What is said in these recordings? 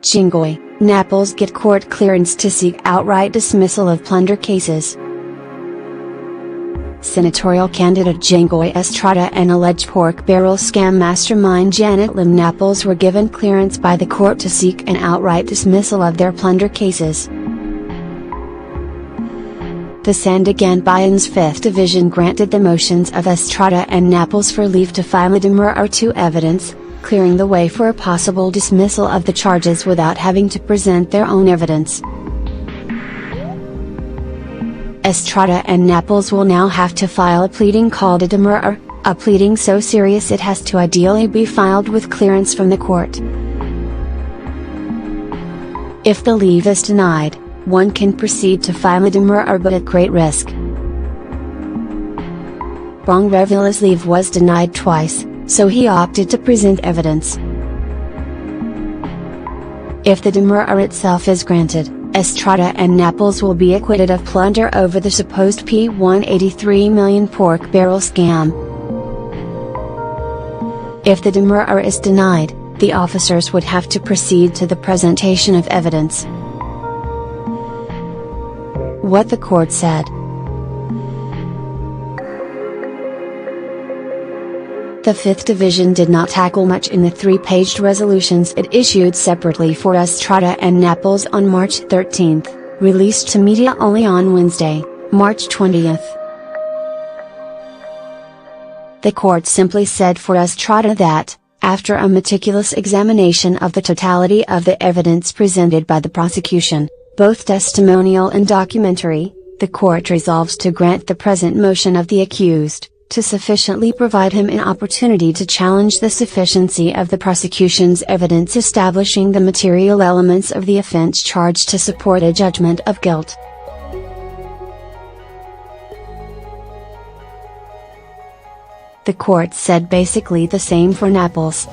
Jinggoy, Napoles get court clearance to seek outright dismissal of plunder cases. Senatorial candidate Jinggoy Estrada and alleged pork barrel scam mastermind Janet Lim Napoles were given clearance by the court to seek an outright dismissal of their plunder cases. The Sandiganbayan's 5th Division granted the motions of Estrada and Napoles for leave to file a demurrer to evidence, clearing the way for a possible dismissal of the charges without having to present their own evidence. Estrada and Napoles will now have to file a pleading called a demurrer, a pleading so serious it has to ideally be filed with clearance from the court. If the leave is denied, one can proceed to file a demurrer but at great risk. Bong Revilla's leave was denied twice, so he opted to present evidence. If the demurrer itself is granted, Estrada and Napoles will be acquitted of plunder over the supposed $183 million pork barrel scam. If the demurrer is denied, the officers would have to proceed to the presentation of evidence. What the court said. The 5th Division did not tackle much in the 3-paged resolutions it issued separately for Estrada and Napoles on March 13, released to media only on Wednesday, March 20. The court simply said for Estrada that, after a meticulous examination of the totality of the evidence presented by the prosecution, both testimonial and documentary, the court resolves to grant the present motion of the accused, to sufficiently provide him an opportunity to challenge the sufficiency of the prosecution's evidence establishing the material elements of the offense charged to support a judgment of guilt. The court said basically the same for Napoles.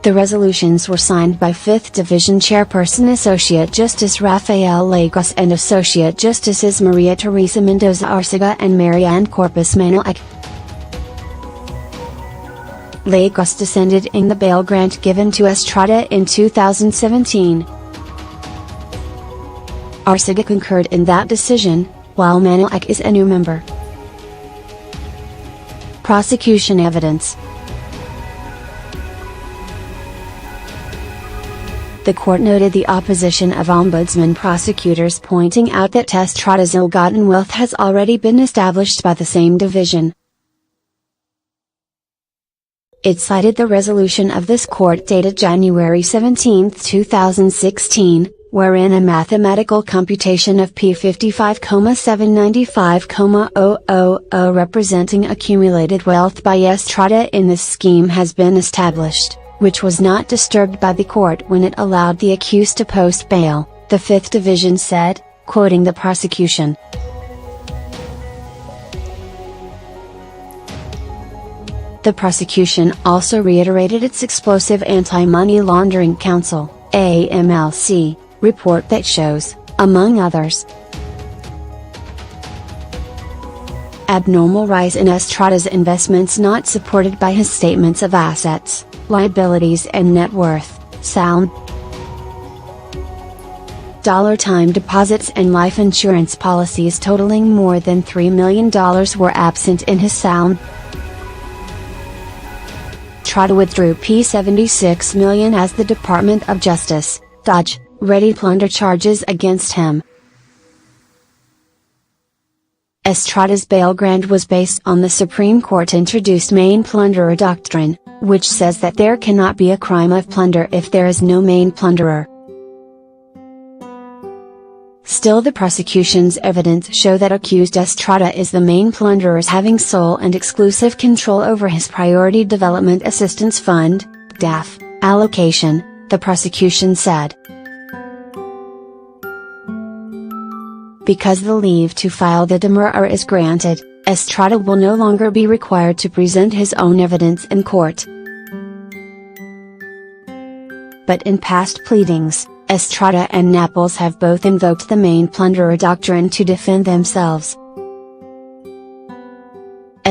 The resolutions were signed by 5th Division Chairperson Associate Justice Rafael Lagos and Associate Justices Maria Teresa Mendoza Arcega and Marianne Corpus Manuel. Lagos dissented in the bail grant given to Estrada in 2017. Arcega concurred in that decision, while Manuel is a new member. Prosecution evidence. The court noted the opposition of ombudsman prosecutors pointing out that Estrada's ill-gotten wealth has already been established by the same division. It cited the resolution of this court dated January 17, 2016, wherein a mathematical computation of P55,795,000 representing accumulated wealth by Estrada in this scheme has been established, which was not disturbed by the court when it allowed the accused to post bail, the 5th Division said, quoting the prosecution. The prosecution also reiterated its explosive Anti-Money Laundering Council, AMLC, report that shows, among others, abnormal rise in Estrada's investments not supported by his statements of assets, liabilities and net worth, sound time deposits and life insurance policies totaling more than $3 million were absent in his sound. Estrada withdrew $76 million as the Department of Justice, DOJ, readied plunder charges against him. Estrada's bail grant was based on the Supreme Court introduced main plunderer doctrine, which says that there cannot be a crime of plunder if there is no main plunderer. Still, the prosecution's evidence show that accused Estrada is the main plunderer, having sole and exclusive control over his Priority Development Assistance Fund, DAF, allocation, the prosecution said. Because the leave to file the demurrer is granted, Estrada will no longer be required to present his own evidence in court. But in past pleadings, Estrada and Napoles have both invoked the main plunderer doctrine to defend themselves.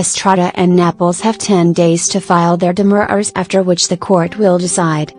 Estrada and Napoles have 10 days to file their demurrers, after which the court will decide.